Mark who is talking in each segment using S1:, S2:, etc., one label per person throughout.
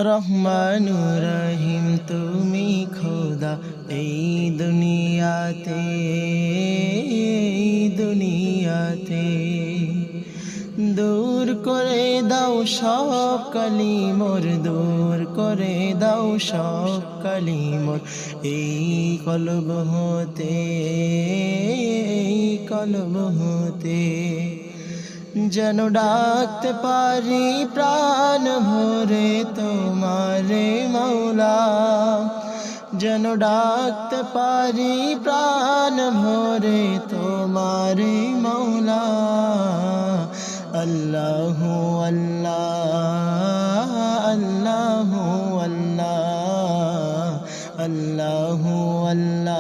S1: রহমানুর রহিম তুমি খোদা এই দুনিয়াতে দূর করে দাও সব কালিমোর, দূর করে দাও সব কালিমোর এই কলব হতে যেন ডাকতে পারি প্রাণ ভরে তোমারে মৌলা, যেন ডাকতে পারি প্রাণ ভরে তোমারে মৌলা। আল্লাহু আল্লাহ আল্লাহু আল্লাহ আল্লাহু আল্লাহ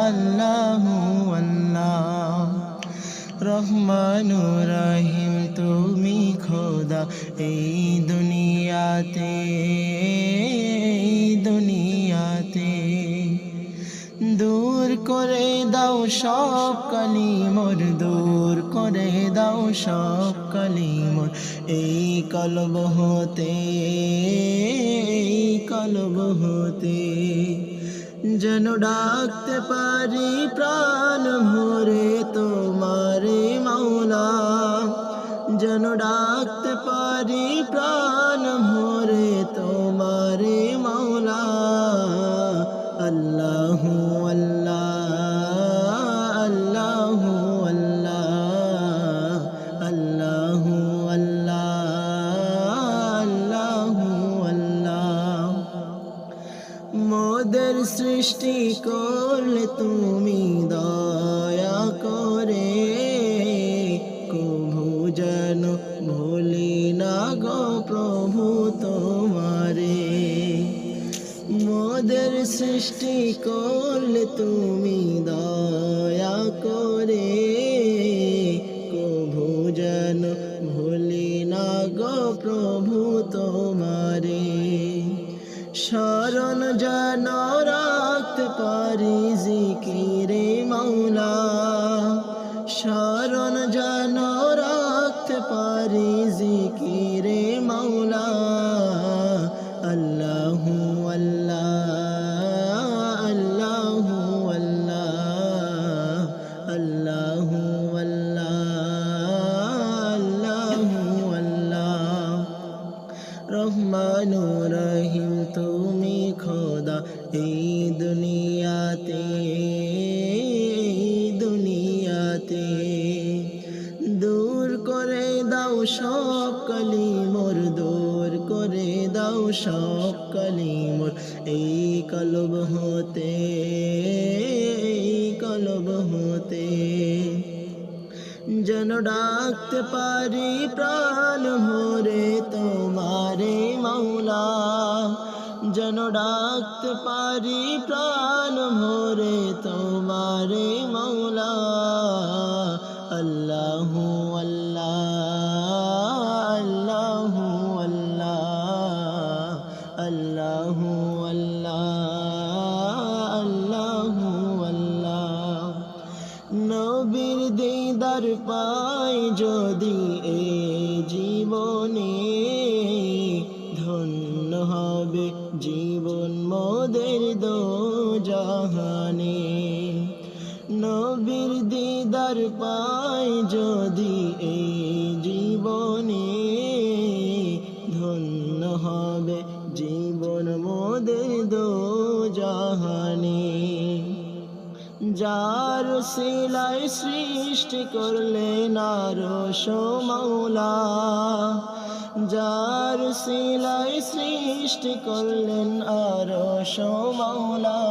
S1: আল্লাহু আল্লাহ। রহমানুর রহিম তুমি খোদা এই দুনিয়াতে দূর করে দাও সব কালিমোর, দূর করে দাও সব কালিমোর এই কলব হতে যেন ডাকতে পারি প্রাণ ভরে তোমারে মৌলা, যেন ডাকতে পারি প্রাণ ভরে তোমারে মৌলা। আল্লাহু আল্লাহ আল্লাহু আল্লাহ আল্লাহু আল্লাহ আল্লাহু আল্লাহ। মোদের সৃষ্টি করলে তুমি দয়া করে, কভু যেন ভুলি না গো প্রভু তোমারে। মোদের সৃষ্টি করলে তুমি দয়া করে, কভু যেন ভুলি না গো প্রভু তোমারে। শরণ যেন রাখতে পারি জিকিরে মৌলা, শরণ যেন রাখতে পারি জিকিরে মৌলা। আল্লাহু আল্লাহ আল্লাহু আল্লাহ আল্লাহু আল্লাহ আল্লাহু আল্লাহ। রহমানুর রহিম তুমি খোদা এই দুনিয়াতে দূর করে দাও সব কালিমোর, দূর করে দাও সব কালিমোর এই কলব হতে যেন ডাকতে পারি প্রাণ ভরে তোমারে মৌলা, যেন ডাকতে পারি প্রাণ ভরে তোমারে মৌলা। আল্লাহু আল্লাহ আল্লাহু আল্লাহ আল্লাহু আল্লাহ আল্লাহু আল্লাহ। নবীর দিদার পাই যদি এ জীবনে, ধন্য হবে জীবন মোদের দোজাহানে। নবীর দিদার পাই যদি এই জীবনে, ধন্য হবে জীবন মোদের দোজাহানে। যার সিলাই সৃষ্টি করলেন আরশ মৌলা, যার সিলাই সৃষ্টি করলেন আরশ মৌলা।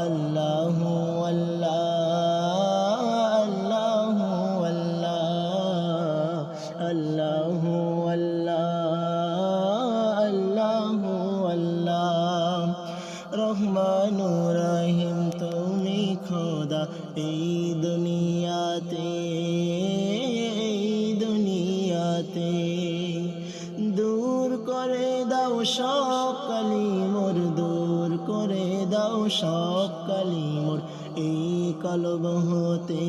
S1: আল্লাহু আল্লাহ আল্লাহু আল্লাহ আল্লাহু আল্লাহ আল্লাহু আল্লাহ। রহমানুর রহিম তুমি খোদা এই দুনিয়াতে দূর করে দাও সব কালিমোর, দূর করে দাও সব কালিমোর এই কলব হতে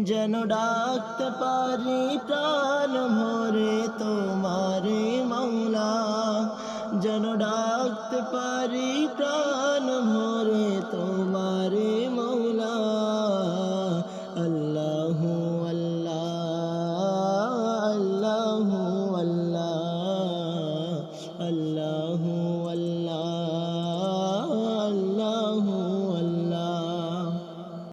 S1: যেন ডাকতে পারি প্রাণ ভরে তোমারে মাওলা, যেন ডাকতে পারি প্রাণ ভরে তোমারে